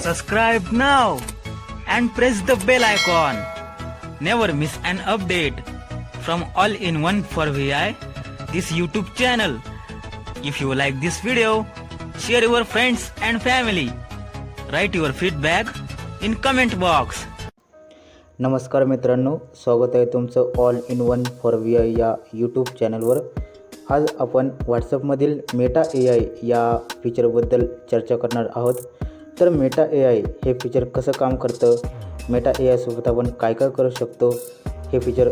Subscribe now and press the bell icon. Never miss an update from All-in-One for VI, this YouTube channel. If you like this video, share your friends and family. Write your feedback in comment box. नमस्कार मित्रांनो, स्वागत आहे तुमचं all in one for V I या YouTube चॅनलवर. आज आपण व्हॉट्सअपमधील Meta A I या फीचरबद्दल चर्चा करणार आहोत. तर मेटा ए आय हे फीचर कसं काम करतं, मेटा ए आयसोबत आपण काय काय करू शकतो, हे फीचर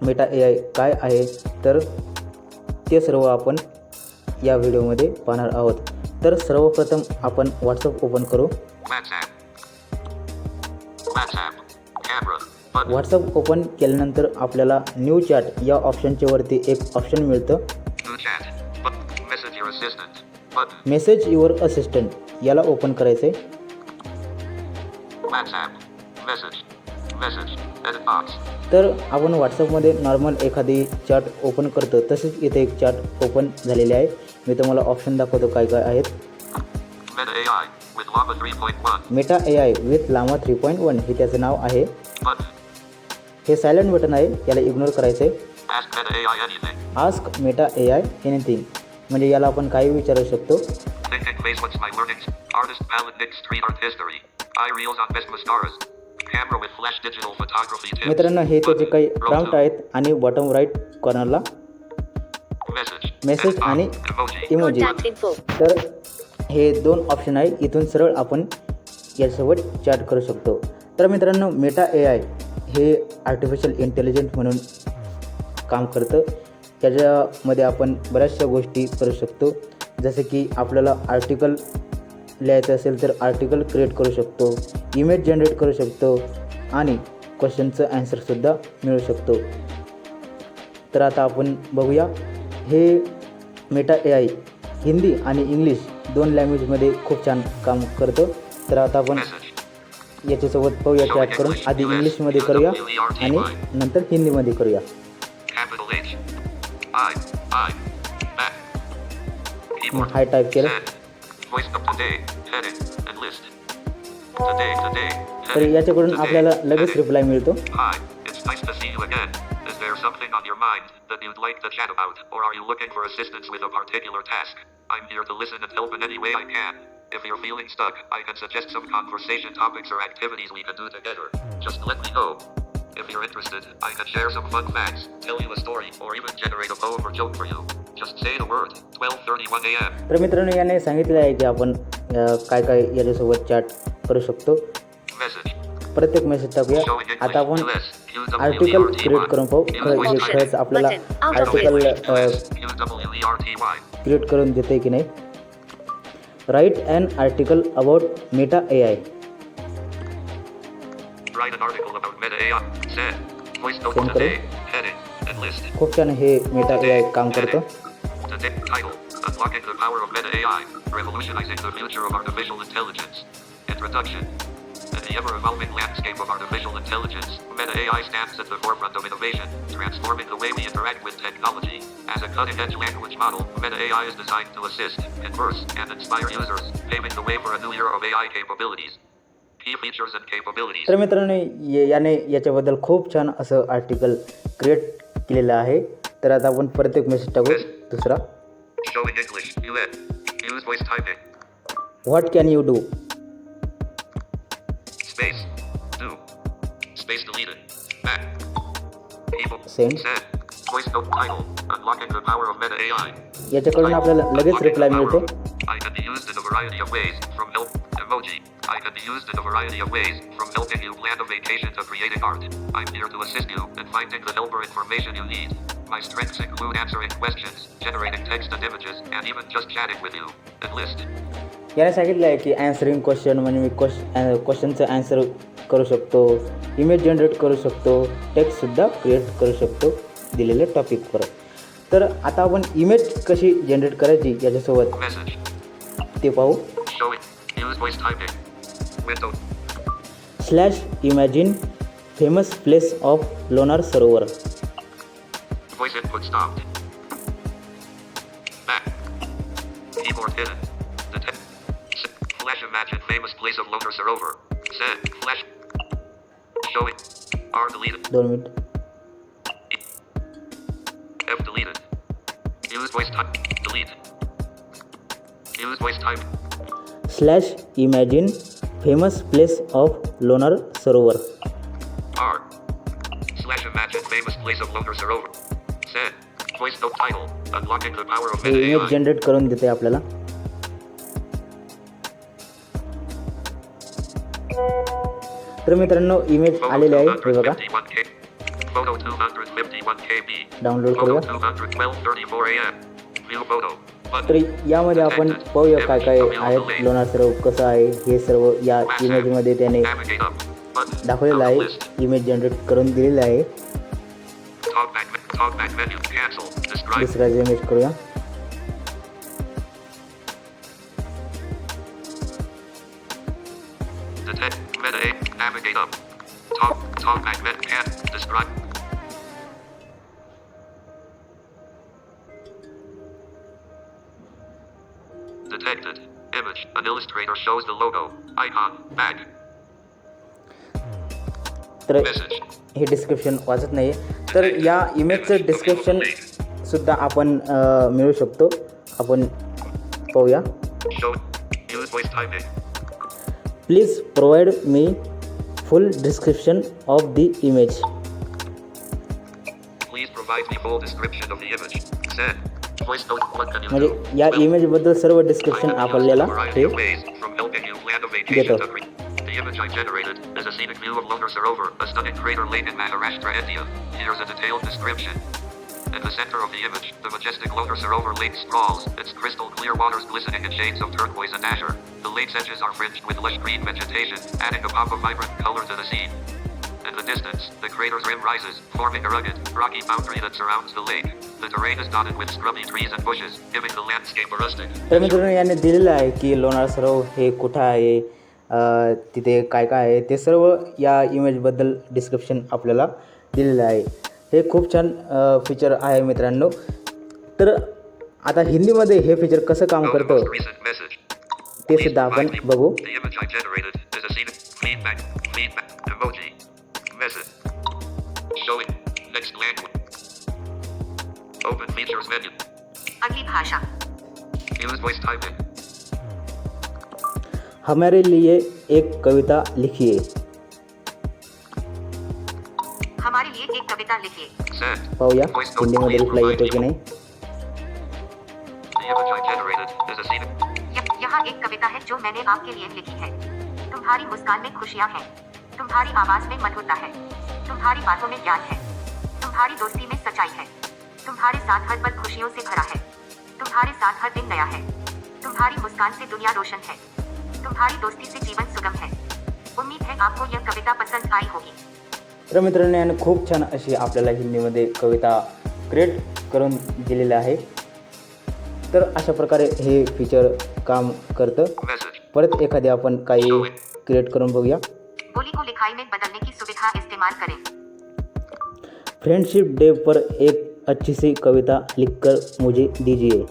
मेटा ए आय काय आहे, तर ते सर्व आपण या व्हिडिओमध्ये पाहणार आहोत. तर सर्वप्रथम आपण व्हॉट्सअप ओपन करू. व्हॉट्सअप ओपन केल्यानंतर आपल्याला न्यू चॅट या ऑप्शनच्या वरती एक ऑप्शन मिळतं, मेसेज युअर असिस्टंट. याला ओपन करायचं आहे. तर आपण व्हॉट्सअपमध्ये नॉर्मल एखादी चॅट ओपन करतो, तसेच इथे एक चॅट ओपन झालेली आहे. मी तुम्हाला ऑप्शन दाखवतो काय काय आहेत. Meta A I with Llama 3.1 हे त्याचं नाव आहे. हे सायलेंट बटन आहे, याला इग्नोर करायचं आहे. Ask Meta A I anything, म्हणजे याला आपण काही विचारू शकतो. मित्रांनो, हे त्याचे काही प्रॉम्प्ट आहेत आणि बॉटम राईट कॉर्नरला मेसेज आणि इमोजी. तर हे दोन ऑप्शन आहे, इथून सरळ आपण यासोबत चॅट करू शकतो. तर मित्रांनो, मेटा ए आय हे आर्टिफिशियल इंटेलिजन्स म्हणून काम करतं. त्याच्यामध्ये आपण बऱ्याचशा गोष्टी करू शकतो, जसे की आपल्याला आर्टिकल लिहायचं असेल तर आर्टिकल क्रिएट करू शकतो, इमेज जनरेट करू शकतो आणि क्वेश्चनचं ॲन्सरसुद्धा मिळू शकतो. तर आता आपण बघूया. हे मेटा ए आय हिंदी आणि इंग्लिश दोन लँग्वेजमध्ये खूप छान काम करतं. तर आता आपण याच्यासोबत पाहूया चॅट करून. आधी इंग्लिशमध्ये करूया आणि नंतर हिंदीमध्ये करूया. हाय टाईप केलं तर याच्याकडून आपल्याला लगेच रिप्लाय मिळतो. Something on your mind that you'd like to chat about, or are you looking for assistance with a particular task? I'm here to listen and help in any way I can. If you're feeling stuck, I can suggest some conversation topics or activities we can do together. Just let me know. If you're interested, I can share some fun facts, tell you a story, or even generate a poem or joke for you. Just say the word. 12:31 a.m. तर मित्रांनो, याने सांगितलं आहे की आपण काय काय याच्यासोबत चॅट करू शकतो. प्रत्येक मेसेज टाकूया. आता आपण आर्टिकल क्रिएट करून पाहू. खरंच आपल्याला आर्टिकल क्रिएट करून देते की नाही. Write an article about Meta A I. खूप छान हे मेटा ए आय काम करतं. Unlocking the power of Meta AI, revolutionizing the future of artificial intelligence. Introduction. In the ever-evolving landscape of artificial intelligence, Meta AI stands at the forefront of innovation, transforming the way we interact with technology. As a cutting-edge language model, Meta AI is designed to assist, converse, and inspire users, paving the way for a new era of AI capabilities. Key features and capabilities. तर मित्रांनो, याने याच्याबद्दल खूप छान असं article create केलेलं आहे. तर आता आपण प्रत्येक मेसेज टाकू. दुसरा, Showing English, UN. Use voice typing. What can you do. Space. Do. Space deleted. Back. People. Send. Send. Voice note title. Unlocking the power of Meta AI. याच्याकडून आपल्याला लगेच रिप्लाय मिळतो. I can be used in a variety of ways, from help, emoji. I can be used in a variety of ways, from helping you plan a vacation to creating art. I'm here to assist you in finding the help or information you need. My strengths include answering questions, generating text and images, and even just chatting with you. Enlist. याने सांगितलं आहे की ॲन्सरिंग question, म्हणजे मी क्वेश्चनचं answer करू शकतो, image generate करू शकतो, टेक्स्टसुद्धा create करू शकतो दिलेल्या टॉपिकवर. तर आता आपण इमेज कशी जनरेट करायची याच्यासोबत ते पाहू. Slash imagine famous place of Lonar Sarovar. Voice input stopped. Back. Keyboard hidden. Flash imagine. imagine famous place of Loner Sarovar. Send. Flash. Show it. R deleted. 2 minute. F deleted. Use voice type. Delete. Use voice type. Slash imagine famous place of Lonar Sarovar. R. Slash imagine famous place of Loner Sarovar. Send. Voice note title. Unlocking the power of हे Meta image AI. Generate करून देते आपल्याला. तर मित्रांनो image Photo आलेले आहे हे बघा. 251K. Photo 251 KB. Download Photo करूया. 212:34 AM. View photo. तर Button. यामध्ये आपण पाहूया काय काय आहेत, लोणार सरोवर कसं आहे हे सर्व या इमेजमध्ये त्याने Navigate up. Button. दाखवलेलं Top आहे. list. इमेज जनरेट करून दिलेलं आहे. Talkback menu. Cancel. Describe. दुसरा इमेज करूया. Detect. Meta A. Navigate up. Talkback menu. Can. Describe. Detected. Image. An illustrator shows the logo. Icon. Bag. तर Message. हे description वाचत नाही. तर या इमेजचं डिस्क्रिप्शन सुद्धा आपण मिळू शकतो. आपण पाहूया. Show. Use voice typing. Please provide me full description of the image. Please provide me full description of the image. Send. Voice note. What can you म्हणजे do? या Well, इमेजबद्दल सर्व I डिस्क्रिप्शन can use आपल्याला a variety ते of ways, from helping you plan a Get vacation up. to the image I generated is a scenic view of Loner Sarovar, a stunning crater lake in Maharashtra, India. Here's a detailed description. In the center of the image, the majestic Loner Sarovar lake sprawls, its crystal clear waters glistening in shades of turquoise and azure. The lake's edges are fringed with lush green vegetation, adding a pop of vibrant color to the scene. In the distance, the crater's rim rises, forming a rugged, rocky boundary that surrounds the lake. The terrain is dotted with scrubby trees and bushes, giving the landscape a rustic. तर मित्रांनो याने दिलेलं आहे की लोणार सरोवर हे कुठं आहे, तिथे काय काय आहे ते सर्व या इमेजबद्दल डिस्क्रिप्शन आपल्याला दिलेलं आहे. हे खूप छान फीचर आहे मित्रांनो. तर आता हिंदीमध्ये हे फीचर कसं काम Go to करतं most recent message. ते Please सुद्धा आपण provide me- बघू. The image I generated is a scenic feedback emoji message. Showing next language. Open features menu. अगली भाषा. Use voice typing. हमारे लिए एक कविता लिखिए. हमारे लिए एक कविता लिखिए. Send. पाहूया Voice note. हिंदीमध्ये Please रिप्लाय provide येतो की me- नाही. The image I generated is a scenic. यहाँ एक कविता है जो मैंने आपके लिए लिखी है. तुम्हारी मुस्कान में खुशियाँ हैं. तुम्हारी आवाज में मधुरता है. तुम्हारी बातों में ज्ञान है. तुम्हारी दोस्ती में सच्चाई है. तुम्हारे साथ हर पल खुशियों से भरा है. तुम्हारे साथ हर दिन नया है. तुम्हारी मुस्कान से दुनिया रोशन है. तुम्हारी दोस्ती से जीवन सुगम है. उम्मीद है आपको यह कविता पसंद आई होगी. तर मित्रांनो याने खूप छान अशी आपल्याला हिंदीमध्ये कविता क्रिएट करून दिलेली आहे. तर अशा प्रकारे हे फीचर काम करतं. Message. परत एखादी आपण काही क्रिएट करून बघूया. बोली को लिखाई में बदलने की सुविधा इस्तेमाल करें. फ्रेंडशिप डे पर एक अच्छी सी कविता लिखकर मुझे दीजिए.